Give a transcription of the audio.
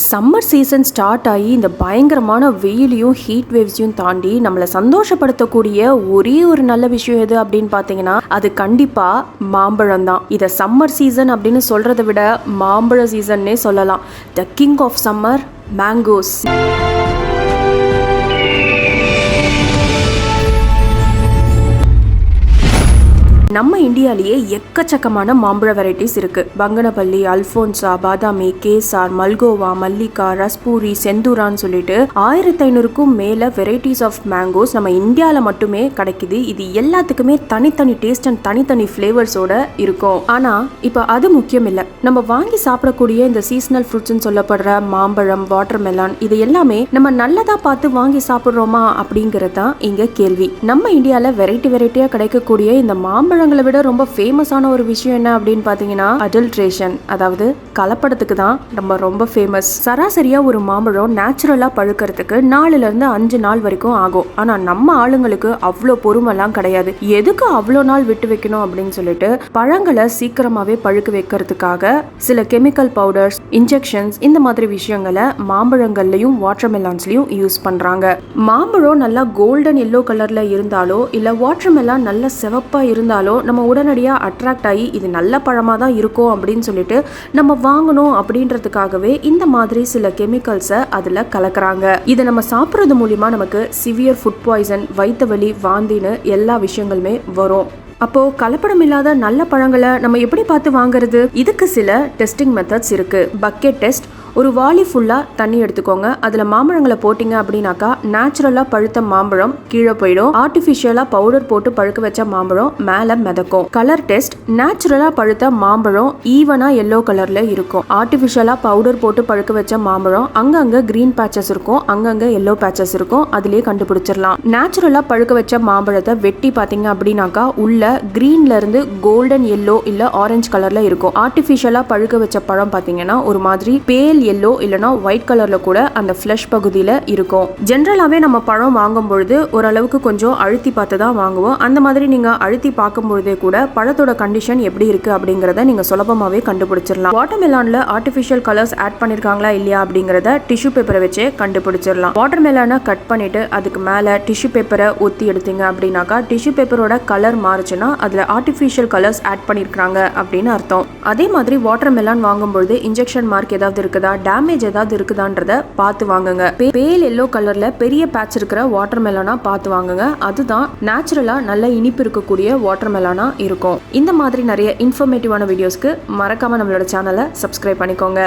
Summer season start ஆகி இந்த பயங்கரமான வெயிலையும் ஹீட் வேவ்ஸையும் தாண்டி நம்மளை சந்தோஷப்படுத்தக்கூடிய ஒரே ஒரு நல்ல விஷயம் எது அப்படின்னு பார்த்தீங்கன்னா அது கண்டிப்பாக மாம்பழம் தான். இதை சம்மர் சீசன் அப்படின்னு சொல்கிறத விட மாம்பழ சீசன்னே சொல்லலாம். The king of summer, mangoes. நம்ம இந்தியாவிலேயே எக்கச்சக்கமான மாம்பழ வெரைட்டிஸ் இருக்குது. பங்கனப்பள்ளி, அல்ஃபோன்சா, பாதாமி, கேசார், மல்கோவா, மல்லிகா, ரஸ்பூரி, செந்தூரான்னு சொல்லிட்டு 1500க்கும் மேலே வெரைட்டிஸ் ஆஃப் மேங்கோஸ் நம்ம இந்தியாவில் மட்டுமே கிடைக்குது. இது எல்லாத்துக்குமே தனித்தனி டேஸ்ட் அண்ட் தனித்தனி ஃப்ளேவர்ஸோட இருக்கும். ஆனால் இப்போ அது முக்கியம் இல்லை. நம்ம வாங்கி சாப்பிடக்கூடிய இந்த சீசனல் ஃப்ரூட்ஸ்ன்னு சொல்லப்படுற மாம்பழம், வாட்டர் மெலான், இது எல்லாமே நம்ம நல்லதாக பார்த்து வாங்கி சாப்பிட்றோமா அப்படிங்கிறது தான் இங்கே கேள்வி. நம்ம இந்தியாவில் வெரைட்டியாக கிடைக்கக்கூடிய இந்த மாம்பழம் விட ரொம்ப ஃபேமஸான ஒரு விஷயம் என்ன அப்படின்னு பார்த்தீங்கன்னா அடல்ட்ரேஷன், அதாவது கலப்படத்துக்கு தான் நம்ம ரொம்ப ஃபேமஸ். சராசரியா ஒரு மாம்பழம் நேச்சுரலா பழுக்கிறதுக்கு 4லிருந்து 5 நாள் வரைக்கும் ஆகும். ஆனா நம்ம ஆளுங்களுக்கு அவ்வளோ பொறுமெல்லாம் கிடையாது. எதுக்கு அவ்வளோ நாள் விட்டு வைக்கணும் அப்படின்னு சொல்லிட்டு பழங்களை சீக்கிரமாவே பழுக்க வைக்கிறதுக்காக சில கெமிக்கல் பவுடர்ஸ், இன்ஜெக்ஷன்ஸ், இந்த மாதிரி விஷயங்களை மாம்பழங்கள்லயும் வாட்டர் மெலான்ஸ்லயும் யூஸ் பண்றாங்க. மாம்பழம் நல்லா கோல்டன் எல்லோ கலர்ல இருந்தாலோ இல்ல வாட்டர் மெலான் நல்ல சிவப்பா இருந்தாலோ நம்ம உடனடியாக அட்ராக்ட் ஆகி இது நல்ல பழமாக தான் இருக்கும் அப்படின்னு சொல்லிட்டு நம்ம வாங்கணும் அப்படின்றதுக்காகவே இந்த மாதிரி சில கெமிக்கல்ஸை அதில் கலக்குறாங்க. இதை நம்ம சாப்பிட்றது மூலிமா நமக்கு சிவியர் ஃபுட் பாய்சன், வயிற்று வலி, வாந்தின்னு எல்லா விஷயங்களுமே வரும். அப்போ கலப்படம் இல்லாத நல்ல பழங்களை நம்ம எப்படி பார்த்து வாங்குறது? இதுக்கு சில டெஸ்டிங் மெத்தட்ஸ் இருக்கு. Bucket test. ஒரு வாளி ஃபுல்லாக தண்ணி எடுத்துக்கோங்க. அதில் மாம்பழங்களை போட்டிங்க அப்படின்னாக்கா நேச்சுரலாக பழுத்த மாம்பழம் கீழே போயிடும். ஆர்டிஃபிஷியலாக பவுடர் போட்டு பழுக்க வச்ச மாம்பழம் மேலே மிதக்கும். Colour test. நேச்சுரலாக பழுத்த மாம்பழம் ஈவனாக எல்லோ கலரில் இருக்கும். ஆர்டிஃபிஷியலாக பவுடர் போட்டு பழுக்க வச்ச மாம்பழம் அங்கங்கே கிரீன் பேச்சஸ் இருக்கும், அங்கங்கே எல்லோ பேச்சஸ் இருக்கும். அதுலேயே கண்டுபிடிச்சிடலாம். நேச்சுரலாக பழுக்க வச்ச மாம்பழத்தை வெட்டி பார்த்தீங்க அப்படின்னாக்கா உள்ள கிரீன்ல இருந்து கோல்டன் எல்லோ இல்லை ஆரஞ்சு கலரில் இருக்கும். ஆர்டிஃபிஷியலாக பழுக்க வச்ச பழம் பார்த்தீங்கன்னா ஒரு மாதிரி பேல் எல்லோ இல்லனா ஒயிட் கலர்ல கூட அந்த ஃப்ளஷ் பகுதியில இருக்கும். ஜென்ரலாவே நம்ம பழம் வாங்கும் பொழுது ஓரளவுக்கு கொஞ்சம் அழுத்தி பார்த்து தான் வாங்குவோம். அந்த மாதிரி நீங்க அழுத்தி பார்க்கும் பொழுதே கூட பழத்தோட கண்டிஷன் எப்படி இருக்கு அப்படிங்கறத நீங்க சுலபமாவே கண்டுபிடிச்சிடலாம். வாட்டர் மெலான்ல ஆர்டிஃபிஷியல் கலர்ஸ் ஆட் பண்ணிருக்காங்களா இல்லையா அப்படிங்கறத டிஷ்யூ பேப்பரை வச்சு கண்டுபிடிச்சிடலாம். வாட்டர் மெலானை கட் பண்ணிட்டு அதுக்கு மேல டிஷ்யூ பேப்பரை ஒத்தி எடுத்தீங்க அப்படின்னாக்கா டிஷ்யூ பேப்பரோட கலர் மாறுச்சுன்னா அதுல ஆர்டிஃபிஷியல் கலர்ஸ் ஆட் பண்ணிருக்காங்க அப்படின்னு அர்த்தம். அதே மாதிரி வாட்டர் மெலான் வாங்கும்பொழுது இன்ஜெக்ஷன் மார்க் ஏதாவது இருக்குதா, டேமேஜ் ஏதாவது இருக்குதான்றத பார்த்து வாங்குங்க. பேல் எல்லோ கலர்ல பெரிய பேட்ச் இருக்கிற வாட்டர் மெலானா பார்த்து வாங்குங்க. அதுதான் நேச்சுரலா நல்ல இனிப்பு இருக்கக்கூடிய வாட்டர் மெலானா இருக்கும். இந்த மாதிரி நிறைய இன்ஃபர்மேட்டிவான வீடியோஸ்க்கு மறக்காம நம்மளோட சேனலை சப்ஸ்கிரைப் பண்ணிக்கோங்க.